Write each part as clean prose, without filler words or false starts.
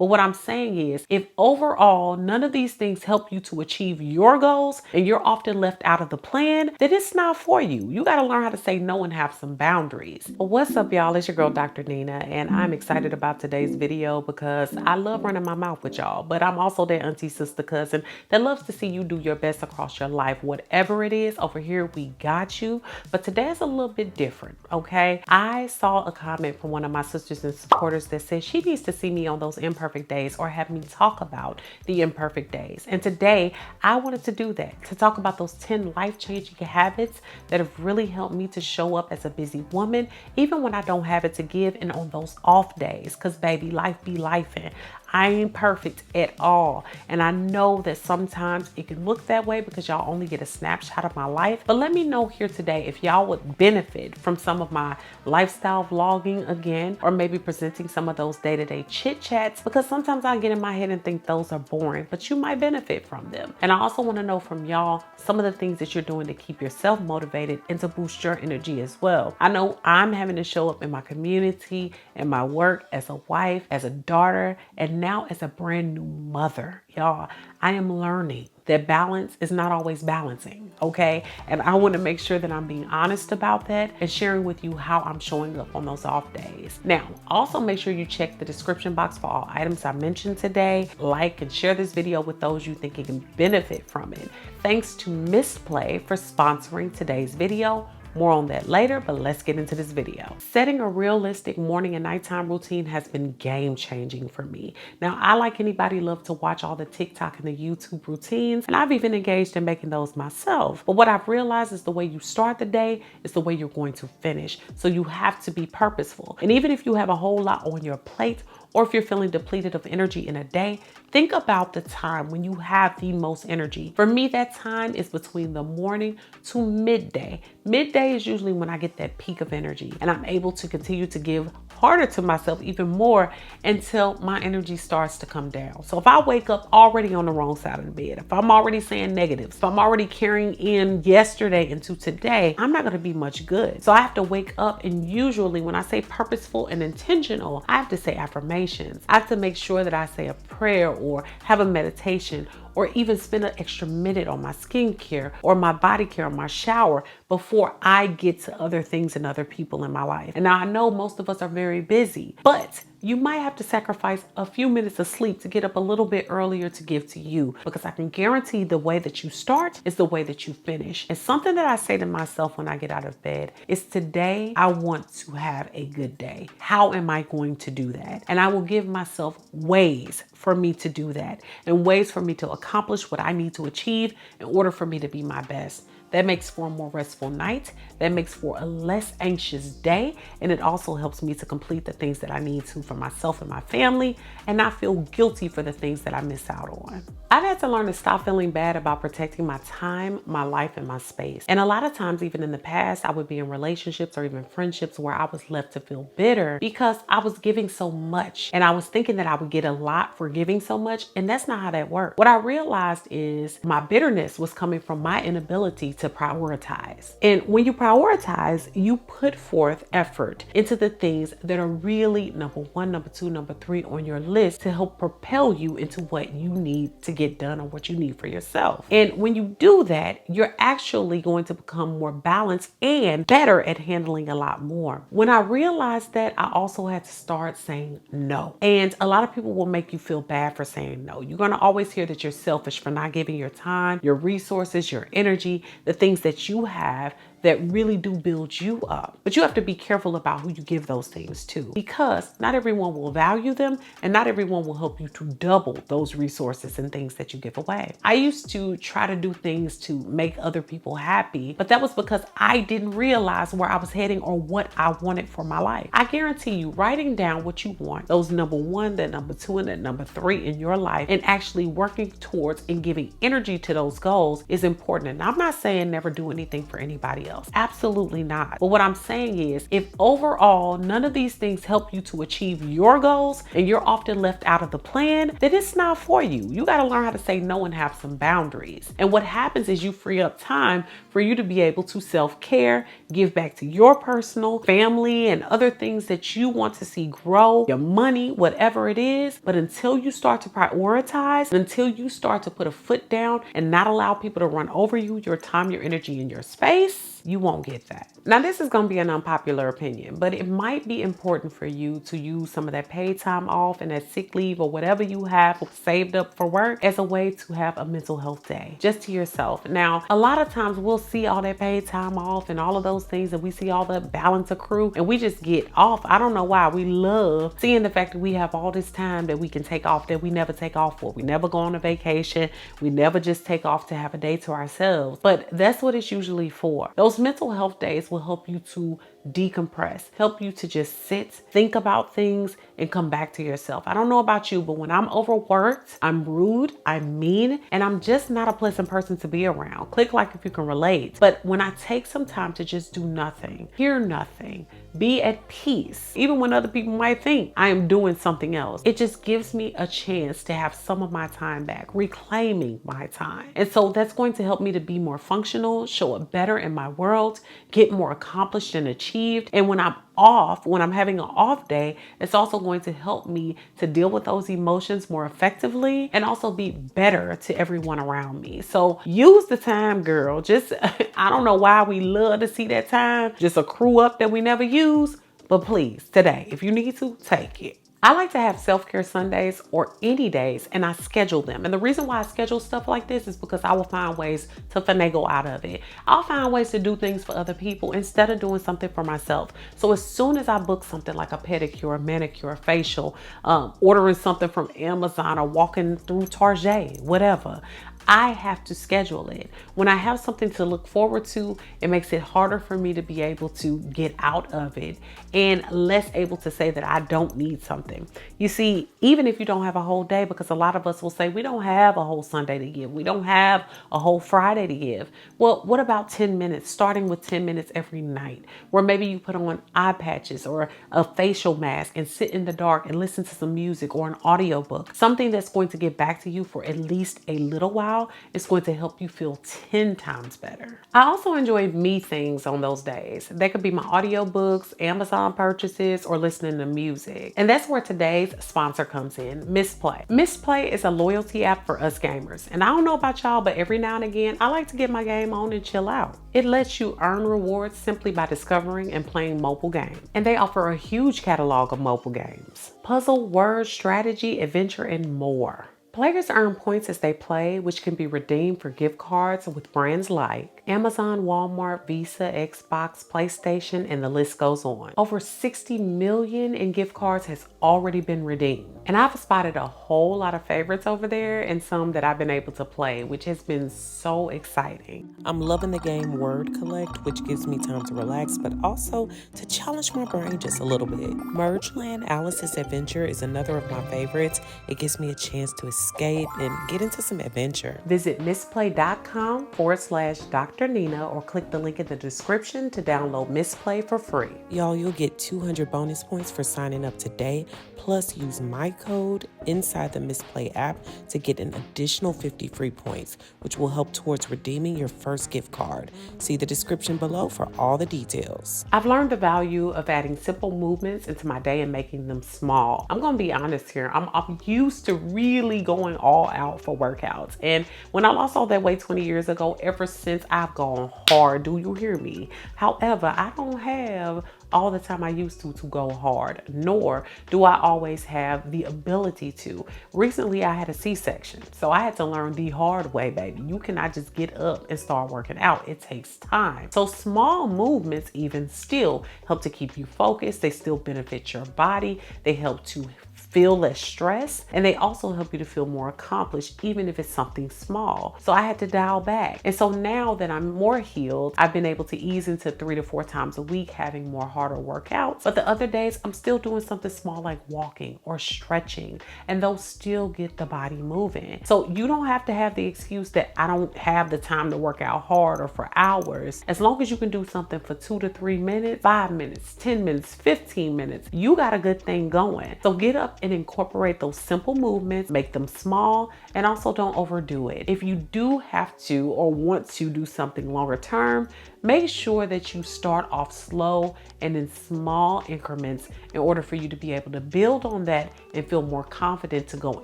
But what I'm saying is, if overall none of these things help you to achieve your goals and you're often left out of the plan, then it's not for you. You got to learn how to say no and have some boundaries. Well, what's up, y'all? It's your girl, Dr. Nina, and I'm excited about today's video because I love running my mouth with y'all, but I'm also that auntie, sister, cousin that loves to see you do your best across your life. Whatever it is, over here, we got you. But today's a little bit different, okay? I saw a comment from one of my sisters and supporters that said she needs to see me on those imperfect days or have me talk about the imperfect days. And today, I wanted to do that, to talk about those 10 life-changing habits that have really helped me to show up as a busy woman, even when I don't have it to give and on those off days, because baby, life be lifing. I ain't perfect at all. And I know that sometimes it can look that way because y'all only get a snapshot of my life. But let me know here today if y'all would benefit from some of my lifestyle vlogging again, or maybe presenting some of those day-to-day chit chats, because sometimes I get in my head and think those are boring, but you might benefit from them. And I also want to know from y'all some of the things that you're doing to keep yourself motivated and to boost your energy as well. I know I'm having to show up in my community and my work as a wife, as a daughter, and now as a brand new mother. Y'all, I am learning that balance is not always balancing, okay? And I want to make sure that I'm being honest about that and sharing with you how I'm showing up on those off days. Now, also make sure you check the description box for all items I mentioned today. Like and share this video with those you think can benefit from it. Thanks to Misplay for sponsoring today's video. More on that later, but let's get into this video. Setting a realistic morning and nighttime routine has been game changing for me. Now, I, like anybody, love to watch all the TikTok and the YouTube routines, and I've even engaged in making those myself. But what I've realized is the way you start the day is the way you're going to finish. So you have to be purposeful. And even if you have a whole lot on your plate, or if you're feeling depleted of energy in a day, think about the time when you have the most energy. For me, that time is between the morning to midday. Midday is usually when I get that peak of energy and I'm able to continue to give harder to myself even more until my energy starts to come down. So if I wake up already on the wrong side of the bed, if I'm already saying negatives, if I'm already carrying in yesterday into today, I'm not gonna be much good. So I have to wake up, and usually when I say purposeful and intentional, I have to say affirmations. I have to make sure that I say a prayer or have a meditation, or even spend an extra minute on my skincare or my body care or my shower before I get to other things and other people in my life. And now I know most of us are very busy, but you might have to sacrifice a few minutes of sleep to get up a little bit earlier to give to you, because I can guarantee the way that you start is the way that you finish. And something that I say to myself when I get out of bed is, today I want to have a good day. How am I going to do that? And I will give myself ways for me to do that, and ways for me to accomplish what I need to achieve in order for me to be my best. That makes for a more restful night. That makes for a less anxious day. And it also helps me to complete the things that I need to for myself and my family, and not feel guilty for the things that I miss out on. I've had to learn to stop feeling bad about protecting my time, my life, and my space. And a lot of times, even in the past, I would be in relationships or even friendships where I was left to feel bitter because I was giving so much. And I was thinking that I would get a lot for giving so much. And that's not how that works. What I realized is my bitterness was coming from my inability to prioritize. And when you prioritize, you put forth effort into the things that are really number one, number two, number three on your list to help propel you into what you need to get done or what you need for yourself. And when you do that, you're actually going to become more balanced and better at handling a lot more. When I realized that, I also had to start saying no. And a lot of people will make you feel bad for saying no. You're going to always hear that you're selfish for not giving your time, your resources, your energy, the things that you have that really do build you up. But you have to be careful about who you give those things to, because not everyone will value them, and not everyone will help you to double those resources and things that you give away. I used to try to do things to make other people happy, but that was because I didn't realize where I was heading or what I wanted for my life. I guarantee you, writing down what you want, those number one, that number two, and that number three in your life, and actually working towards and giving energy to those goals is important. And I'm not saying never do anything for anybody else. Absolutely not. But what I'm saying is, if overall none of these things help you to achieve your goals and you're often left out of the plan, then it's not for you. You got to learn how to say no and have some boundaries. And what happens is you free up time for you to be able to self-care, give back to your personal, family, and other things that you want to see grow, your money, whatever it is. But until you start to prioritize, until you start to put a foot down and not allow people to run over you, your time, your energy, and your space, you won't get that. Now, this is going to be an unpopular opinion, but it might be important for you to use some of that paid time off and that sick leave or whatever you have saved up for work as a way to have a mental health day just to yourself. Now, a lot of times we'll see all that paid time off and all of those things, and we see all the balance accrue and we just get off. I don't know why we love seeing the fact that we have all this time that we can take off that we never take off for. We never go on a vacation. We never just take off to have a day to ourselves, but that's what it's usually for. Those mental health days will help you to decompress, help you to just sit, think about things, and come back to yourself. I don't know about you, but when I'm overworked, I'm rude, I'm mean, and I'm just not a pleasant person to be around. Click like if you can relate. But when I take some time to just do nothing, hear nothing, be at peace, even when other people might think I am doing something else, it just gives me a chance to have some of my time back, reclaiming my time. And so that's going to help me to be more functional, show up better in my world, get more accomplished and achieved. And when I'm off, when I'm having an off day, it's also going to help me to deal with those emotions more effectively and also be better to everyone around me. So use the time, girl. Just, I don't know why we love to see that time just accrue up that we never use, but please, today, if you need to, take it. I like to have self-care Sundays or any days, and I schedule them. And the reason why I schedule stuff like this is because I will find ways to finagle out of it. I'll find ways to do things for other people instead of doing something for myself. So as soon as I book something like a pedicure, a manicure, a facial, ordering something from Amazon or walking through Target, whatever, I have to schedule it. When I have something to look forward to, it makes it harder for me to be able to get out of it and less able to say that I don't need something. You see, even if you don't have a whole day, because a lot of us will say we don't have a whole Sunday to give, we don't have a whole Friday to give. Well, what about 10 minutes, starting with 10 minutes every night, where maybe you put on eye patches or a facial mask and sit in the dark and listen to some music or an audiobook, something that's going to get back to you for at least a little while. It's going to help you feel 10 times better. I also enjoy me things on those days. They could be my audiobooks, Amazon purchases, or listening to music. And that's where today's sponsor comes in, Misplay. Misplay is a loyalty app for us gamers. And I don't know about y'all, but every now and again, I like to get my game on and chill out. It lets you earn rewards simply by discovering and playing mobile games. And they offer a huge catalog of mobile games: puzzle, word, strategy, adventure, and more. Players earn points as they play, which can be redeemed for gift cards with brands like Amazon, Walmart, Visa, Xbox, PlayStation, and the list goes on. Over 60 million in gift cards has already been redeemed. And I've spotted a whole lot of favorites over there and some that I've been able to play, which has been so exciting. I'm loving the game Word Collect, which gives me time to relax, but also to challenge my brain just a little bit. Mergeland Alice's Adventure is another of my favorites. It gives me a chance to escape and get into some adventure. Visit misplay.com/Dr. Nina or click the link in the description to download Misplay for free. Y'all, you'll get 200 bonus points for signing up today. Plus, use my code inside the Misplay app to get an additional 50 free points, which will help towards redeeming your first gift card. See the description below for all the details. I've learned the value of adding simple movements into my day and making them small. I'm going to be honest here. I'm used to really going all out for workouts. And when I lost all that weight 20 years ago, ever since I've gone hard. Do you hear me? However, I don't have all the time I used to go hard, nor do I always have the ability to. Recently, I had a C-section, so I had to learn the hard way, baby. You cannot just get up and start working out. It takes time. So small movements even still help to keep you focused. They still benefit your body. They help to feel less stress, and they also help you to feel more accomplished, even if it's something small. So I had to dial back. And so now that I'm more healed, I've been able to ease into 3 to 4 times a week, having more harder workouts. But the other days, I'm still doing something small like walking or stretching, and those still get the body moving. So you don't have to have the excuse that I don't have the time to work out hard or for hours. As long as you can do something for 2 to 3 minutes, 5 minutes, 10 minutes, 15 minutes, you got a good thing going. So get up and incorporate those simple movements, make them small, and also don't overdo it. If you do have to or want to do something longer term, make sure that you start off slow and in small increments in order for you to be able to build on that and feel more confident to go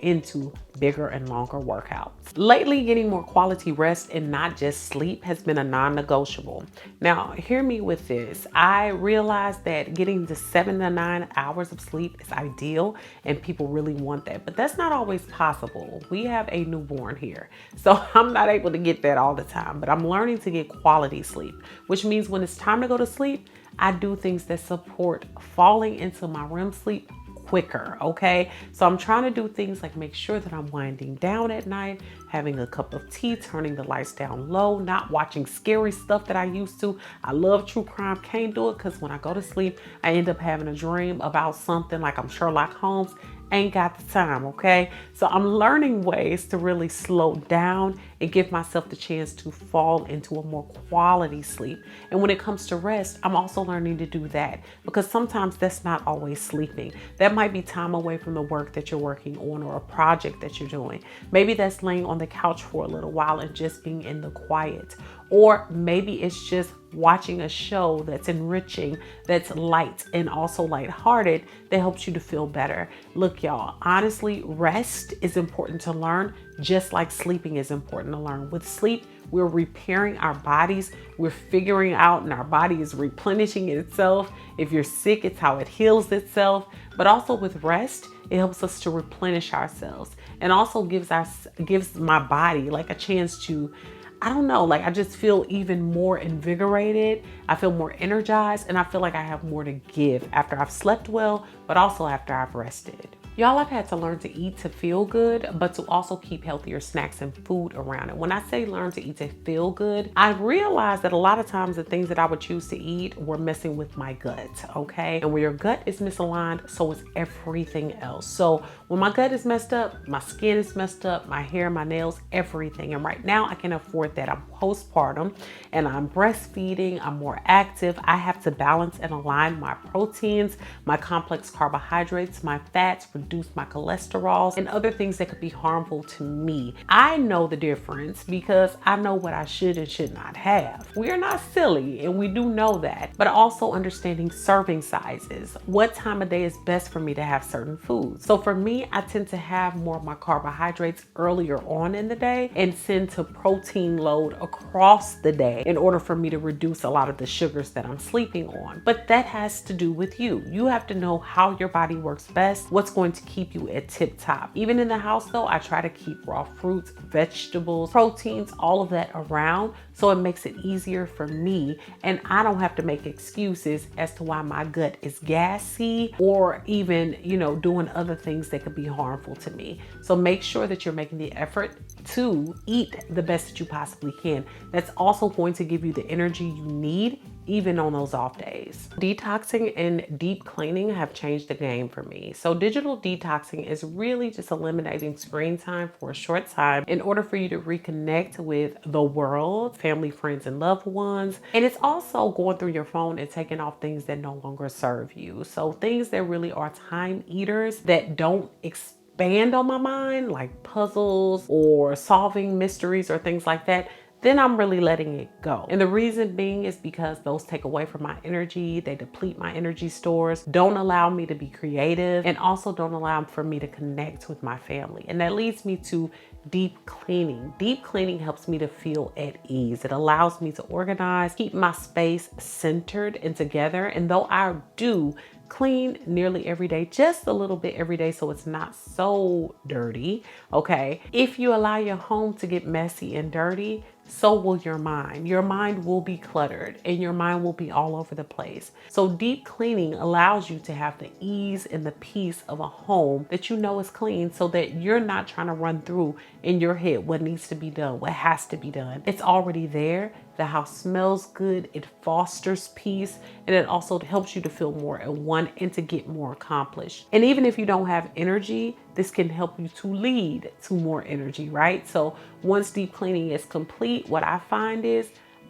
into bigger and longer workouts. Lately, getting more quality rest and not just sleep has been a non-negotiable. Now, hear me with this. I realize that getting to 7 to 9 hours of sleep is ideal and people really want that, but that's not always possible. We have a newborn here, so I'm not able to get that all the time, but I'm learning to get quality sleep, which means when it's time to go to sleep, I do things that support falling into my REM sleep quicker, okay? So I'm trying to do things like make sure that I'm winding down at night, having a cup of tea, turning the lights down low, not watching scary stuff that I used to. I love true crime, can't do it because when I go to sleep, I end up having a dream about something like I'm Sherlock Holmes. Ain't got the time, okay? So I'm learning ways to really slow down and give myself the chance to fall into a more quality sleep. And when it comes to rest, I'm also learning to do that because sometimes that's not always sleeping. That might be time away from the work that you're working on or a project that you're doing. Maybe that's laying on the couch for a little while and just being in the quiet. Or maybe it's just watching a show that's enriching, that's light and also lighthearted, that helps you to feel better. Look, y'all, honestly, rest is important to learn, just like sleeping is important to learn. With sleep, we're repairing our bodies. We're figuring out, and our body is replenishing itself. If you're sick, it's how it heals itself. But also with rest, it helps us to replenish ourselves and also gives my body like a chance to, I don't know, like I just feel even more invigorated. I feel more energized, and I feel like I have more to give after I've slept well, but also after I've rested. Y'all, I've had to learn to eat to feel good, but to also keep healthier snacks and food around it. When I say learn to eat to feel good, I realized that a lot of times the things that I would choose to eat were messing with my gut, okay? And when your gut is misaligned, so is everything else. So when my gut is messed up, my skin is messed up, my hair, my nails, everything. And right now I can afford that. I'm postpartum and I'm breastfeeding, I'm more active. I have to balance and align my proteins, my complex carbohydrates, my fats, reduce my cholesterol, and other things that could be harmful to me. I know the difference because I know what I should and should not have. We are not silly, and we do know that, but also understanding serving sizes. What time of day is best for me to have certain foods? So for me, I tend to have more of my carbohydrates earlier on in the day and tend to protein load across the day in order for me to reduce a lot of the sugars that I'm sleeping on. But that has to do with you. You have to know how your body works best, what's going to keep you at tip top. Even in the house though, I try to keep raw fruits, vegetables, proteins, all of that around, so it makes it easier for me and I don't have to make excuses as to why my gut is gassy or even, doing other things that could be harmful to me. So make sure that you're making the effort to eat the best that you possibly can. That's also going to give you the energy you need even on those off days. Detoxing and deep cleaning have changed the game for me. So digital detoxing is really just eliminating screen time for a short time in order for you to reconnect with the world, family, friends, and loved ones. And it's also going through your phone and taking off things that no longer serve you. So things that really are time eaters that don't expand on my mind, like puzzles or solving mysteries or things like that, then I'm really letting it go. And the reason being is because those take away from my energy, they deplete my energy stores, don't allow me to be creative, and also don't allow for me to connect with my family. And that leads me to deep cleaning. Deep cleaning helps me to feel at ease. It allows me to organize, keep my space centered and together. And though I do clean nearly every day, just a little bit every day so it's not so dirty, okay? If you allow your home to get messy and dirty, so will your mind. Your mind will be cluttered and your mind will be all over the place. So deep cleaning allows you to have the ease and the peace of a home that you know is clean, so that you're not trying to run through in your head what needs to be done, what has to be done. It's already there. The house smells good, it fosters peace, and it also helps you to feel more at one and to get more accomplished. And even if you don't have energy, this can help you to lead to more energy, right? So once deep cleaning is complete, what I find is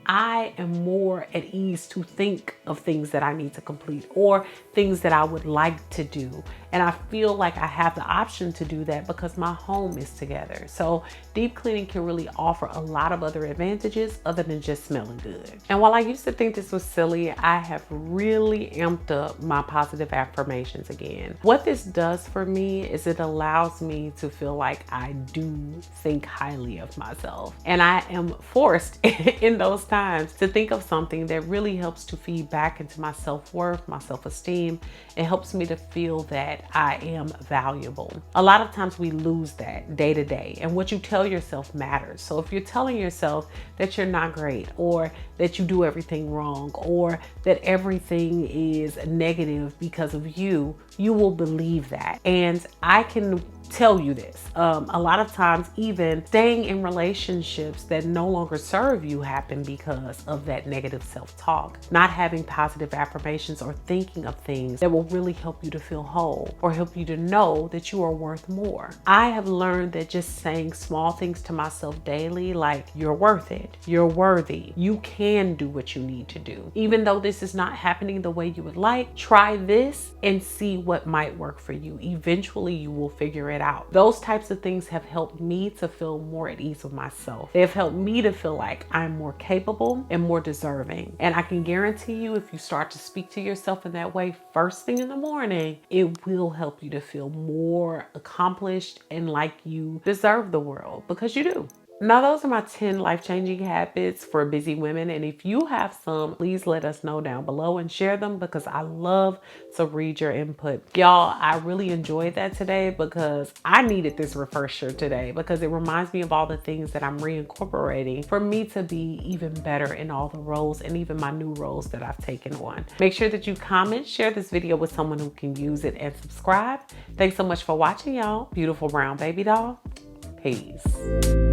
I am more at ease to think of things that I need to complete or things that I would like to do. And I feel like I have the option to do that because my home is together. So deep cleaning can really offer a lot of other advantages other than just smelling good. And while I used to think this was silly, I have really amped up my positive affirmations again. What this does for me is it allows me to feel like I do think highly of myself. And I am forced in those times to think of something that really helps to feed back into my self-worth, my self-esteem. It helps me to feel that I am valuable. A lot of times we lose that day to day, and what you tell yourself matters. So if you're telling yourself that you're not great, or that you do everything wrong, or that everything is negative because of you, you will believe that. And I can tell you this, a lot of times even staying in relationships that no longer serve you happen because of that negative self-talk. Not having positive affirmations or thinking of things that will really help you to feel whole or help you to know that you are worth more. I have learned that just saying small things to myself daily, like you're worth it, you're worthy, you can do what you need to do. Even though this is not happening the way you would like, try this and see what might work for you. Eventually you will figure it out. Those types of things have helped me to feel more at ease with myself. They have helped me to feel like I'm more capable and more deserving. And I can guarantee you, if you start to speak to yourself in that way first thing in the morning, it will help you to feel more accomplished and like you deserve the world, because you do. Now, those are my 10 life-changing habits for busy women. And if you have some, please let us know down below and share them, because I love to read your input. Y'all, I really enjoyed that today because I needed this refresher today, because it reminds me of all the things that I'm reincorporating for me to be even better in all the roles and even my new roles that I've taken on. Make sure that you comment, share this video with someone who can use it, and subscribe. Thanks so much for watching, y'all. Beautiful brown baby doll. Peace.